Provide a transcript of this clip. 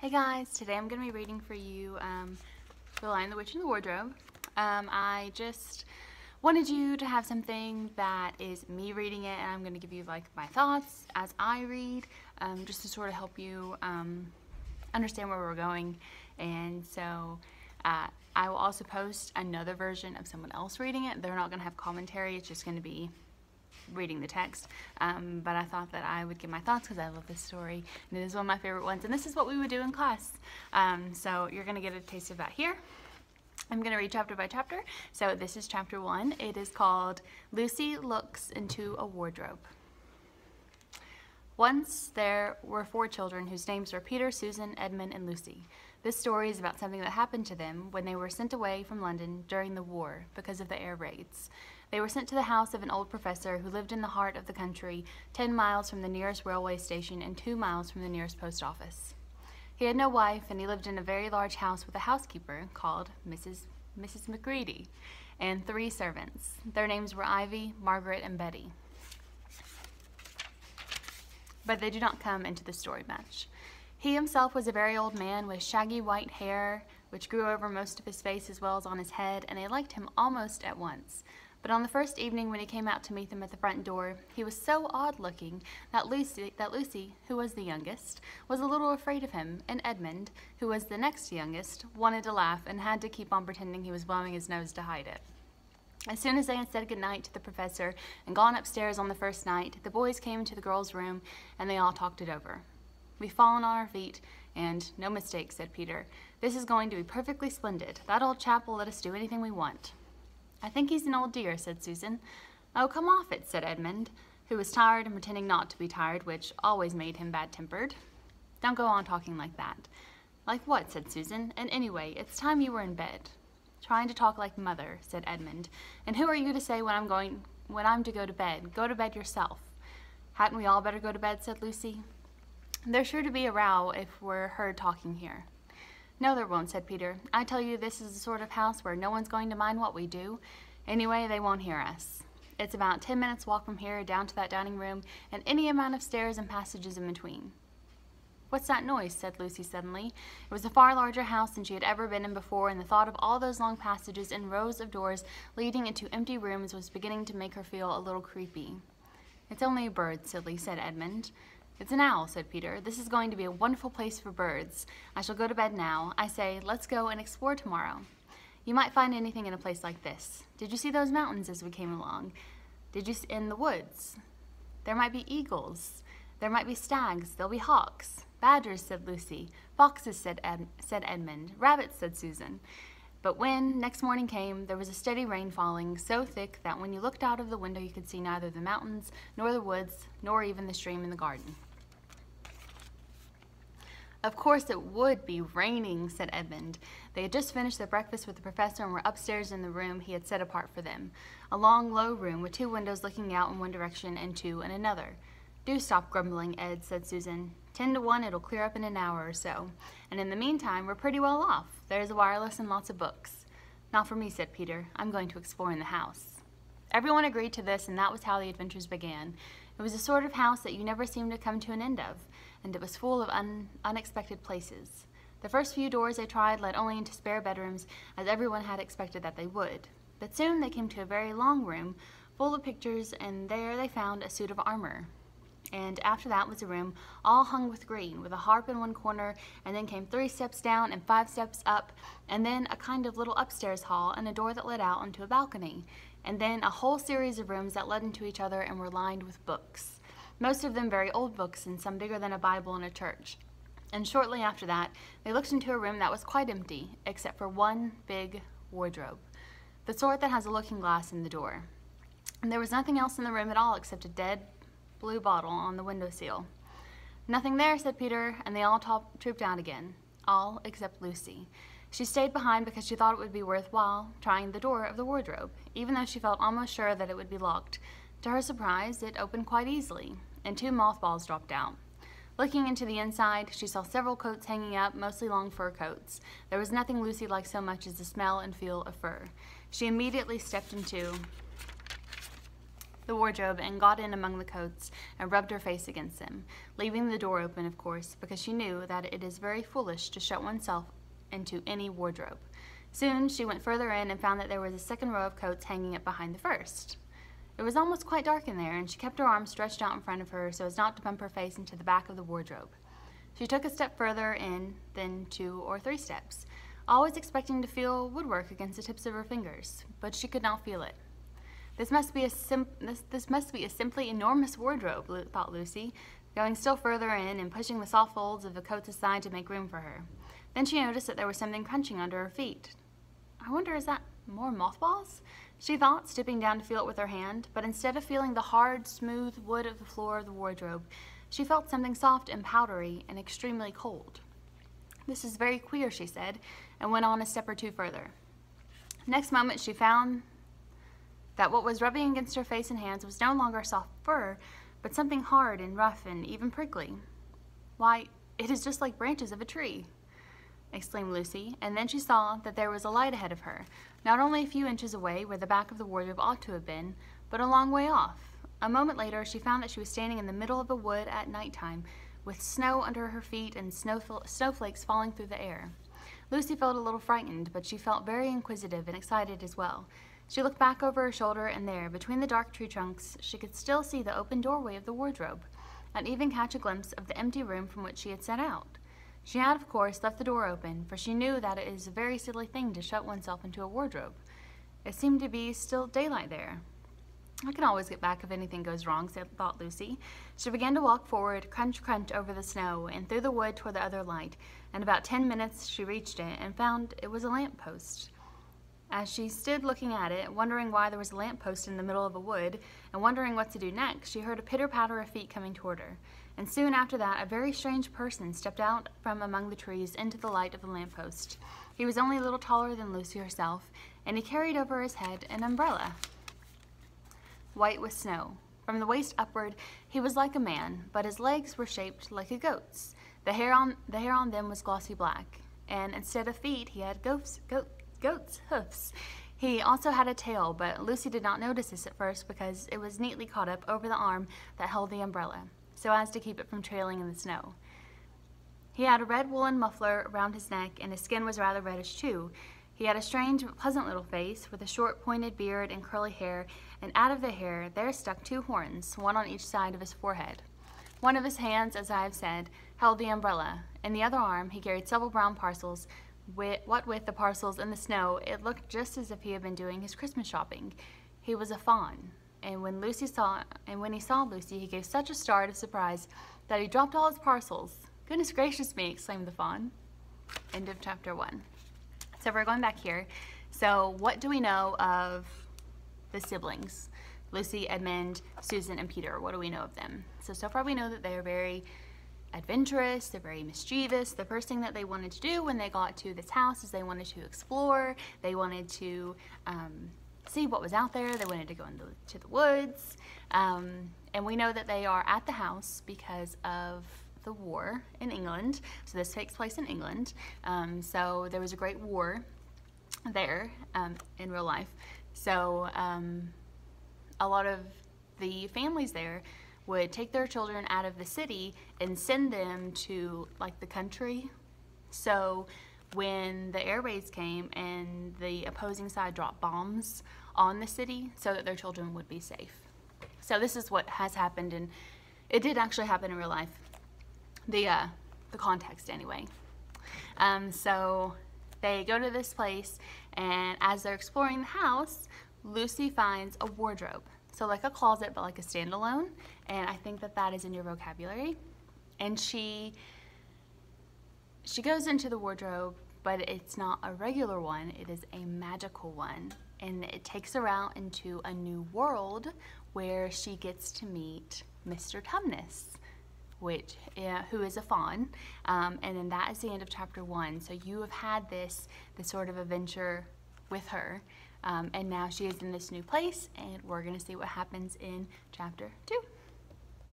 Hey guys, today I'm going to be reading for you The Lion, the Witch, and the Wardrobe. I just wanted you to have something that is me reading it, and I'm going to give you like my thoughts as I read, just to sort of help you understand where we're going. And so I will also post another version of someone else reading it. They're not going to have commentary, it's just going to be reading the text, but I thought that I would give my thoughts because I love this story and it is one of my favorite ones, and this is what we would do in class. So you're going to get a taste of that here. I'm going to read chapter by chapter. So this is chapter 1. It is called Lucy Looks into a Wardrobe. Once there were 4 children whose names were Peter, Susan, Edmund, and Lucy. This story is about something that happened to them when they were sent away from London during the war because of the air raids. They were sent to the house of an old professor who lived in the heart of the country, 10 miles from the nearest railway station and 2 miles from the nearest post office. He had no wife, and he lived in a very large house with a housekeeper called Mrs. McGreedy and 3 servants. Their names were Ivy, Margaret, and Betty. But they do not come into the story much. He himself was a very old man with shaggy white hair, which grew over most of his face as well as on his head, and they liked him almost at once. But on the first evening when he came out to meet them at the front door, he was so odd-looking that Lucy, who was the youngest, was a little afraid of him, and Edmund, who was the next youngest, wanted to laugh and had to keep on pretending he was blowing his nose to hide it. As soon as they had said goodnight to the professor and gone upstairs on the first night, the boys came into the girls' room and they all talked it over. "We've fallen on our feet, and no mistake," said Peter. "This is going to be perfectly splendid. That old chap will let us do anything we want." "I think he's an old dear," said Susan. "Oh, come off it," said Edmund, who was tired and pretending not to be tired, which always made him bad-tempered. "Don't go on talking like that." "Like what?" said Susan. "And anyway, it's time you were in bed." "Trying to talk like mother," said Edmund. "And who are you to say when I'm to go to bed? Go to bed yourself." "Hadn't we all better go to bed?" said Lucy. "There's sure to be a row if we're heard talking here." "No, there won't," said Peter. "I tell you, this is the sort of house where no one's going to mind what we do. Anyway, they won't hear us. It's about 10 minutes walk from here down to that dining room, and any amount of stairs and passages in between." "What's that noise?" said Lucy suddenly. It was a far larger house than she had ever been in before, and the thought of all those long passages and rows of doors leading into empty rooms was beginning to make her feel a little creepy. "It's only a bird, silly," said Edmund. "It's an owl," said Peter. "This is going to be a wonderful place for birds. I shall go to bed now. I say, let's go and explore tomorrow. You might find anything in a place like this. Did you see those mountains as we came along? In the woods? There might be eagles. There might be stags. There'll be hawks. Badgers," said Lucy. "Foxes," said Edmund. "Rabbits," said Susan. But when next morning came, there was a steady rain falling, so thick that when you looked out of the window you could see neither the mountains, nor the woods, nor even the stream in the garden. "Of course it would be raining," said Edmund. They had just finished their breakfast with the professor and were upstairs in the room he had set apart for them, a long, low room with 2 windows looking out in one direction and 2 in another. "Do stop grumbling, Ed," said Susan. 10 to 1 it'll clear up in an hour or so, and in the meantime we're pretty well off. There's a wireless and lots of books." "Not for me," said Peter. "I'm going to explore in the house." Everyone agreed to this, and that was how the adventures began. It was a sort of house that you never seemed to come to an end of, and it was full of unexpected places. The first few doors they tried led only into spare bedrooms, as everyone had expected that they would. But soon they came to a very long room full of pictures, and there they found a suit of armor. And after that was a room all hung with green, with a harp in one corner, and then came 3 steps down and 5 steps up, and then a kind of little upstairs hall and a door that led out onto a balcony, and then a whole series of rooms that led into each other and were lined with books, most of them very old books and some bigger than a Bible in a church. And shortly after that, they looked into a room that was quite empty, except for one big wardrobe, the sort that has a looking glass in the door. And there was nothing else in the room at all except a dead blue bottle on the windowsill. "Nothing there," said Peter, and they all trooped out again, all except Lucy. She stayed behind because she thought it would be worthwhile trying the door of the wardrobe, even though she felt almost sure that it would be locked. To her surprise, it opened quite easily, and 2 mothballs dropped out. Looking into the inside, she saw several coats hanging up, mostly long fur coats. There was nothing Lucy liked so much as the smell and feel of fur. She immediately stepped into the wardrobe and got in among the coats and rubbed her face against them, leaving the door open, of course, because she knew that it is very foolish to shut oneself into any wardrobe. Soon she went further in and found that there was a second row of coats hanging up behind the first. It was almost quite dark in there, and she kept her arms stretched out in front of her so as not to bump her face into the back of the wardrobe. She took a step further in, then 2 or 3 steps, always expecting to feel woodwork against the tips of her fingers, but she could not feel it. This must be a simply enormous wardrobe, thought Lucy, going still further in and pushing the soft folds of the coats aside to make room for her. Then she noticed that there was something crunching under her feet. I wonder, is that more mothballs? She thought, stooping down to feel it with her hand, but instead of feeling the hard, smooth wood of the floor of the wardrobe, she felt something soft and powdery and extremely cold. This is very queer, she said, and went on a step or 2 further. Next moment she found that what was rubbing against her face and hands was no longer soft fur, but something hard and rough and even prickly. Why, it is just like branches of a tree, exclaimed Lucy, and then she saw that there was a light ahead of her, not only a few inches away where the back of the wardrobe ought to have been, but a long way off. A moment later she found that she was standing in the middle of a wood at nighttime, with snow under her feet and snowflakes falling through the air. Lucy felt a little frightened, but she felt very inquisitive and excited as well. She looked back over her shoulder, and there, between the dark tree trunks, she could still see the open doorway of the wardrobe, and even catch a glimpse of the empty room from which she had set out. She had, of course, left the door open, for she knew that it is a very silly thing to shut oneself into a wardrobe. It seemed to be still daylight there. I can always get back if anything goes wrong, thought Lucy. She began to walk forward, crunch, crunch over the snow, and through the wood toward the other light. In about 10 minutes she reached it and found it was a lamp-post. As she stood looking at it, wondering why there was a lamp-post in the middle of a wood, and wondering what to do next, she heard a pitter-patter of feet coming toward her. And soon after that, a very strange person stepped out from among the trees into the light of the lamp-post. He was only a little taller than Lucy herself, and he carried over his head an umbrella, white with snow. From the waist upward, he was like a man, but his legs were shaped like a goat's. The hair on them was glossy black, and instead of feet, he had goat's hoofs. He also had a tail, but Lucy did not notice this at first because it was neatly caught up over the arm that held the umbrella, so as to keep it from trailing in the snow. He had a red woolen muffler around his neck, and his skin was rather reddish too. He had a strange but pleasant little face, with a short pointed beard and curly hair, and out of the hair there stuck 2 horns, one on each side of his forehead. One of his hands, as I have said, held the umbrella. In the other arm he carried several brown parcels. What with the parcels and the snow, it looked just as if he had been doing his Christmas shopping. He was a fawn, and when he saw Lucy, he gave such a start of surprise that he dropped all his parcels. "Goodness gracious me!" exclaimed the fawn. End of chapter 1. So we're going back here. So what do we know of the siblings? Lucy, Edmund, Susan, and Peter. What do we know of them? So far we know that they're very adventurous, they're very mischievous. The first thing that they wanted to do when they got to this house is they wanted to explore. They wanted to see what was out there. They wanted to go into the woods. And we know that they are at the house because of the war in England. So this takes place in England. So there was a great war there in real life. So a lot of the families there would take their children out of the city and send them to like the country. So when the air raids came and the opposing side dropped bombs on the city so that their children would be safe. So this is what has happened, and it did actually happen in real life. The context anyway. So they go to this place, and as they're exploring the house, Lucy finds a wardrobe. So like a closet, but like a standalone, and I think that that is in your vocabulary. And she goes into the wardrobe, but it's not a regular one, it is a magical one. And it takes her out into a new world where she gets to meet Mr. Tumnus, who is a fawn. And then that is the end of chapter 1. So you have had this sort of adventure with her. And now she is in this new place, and we're going to see what happens in chapter 2.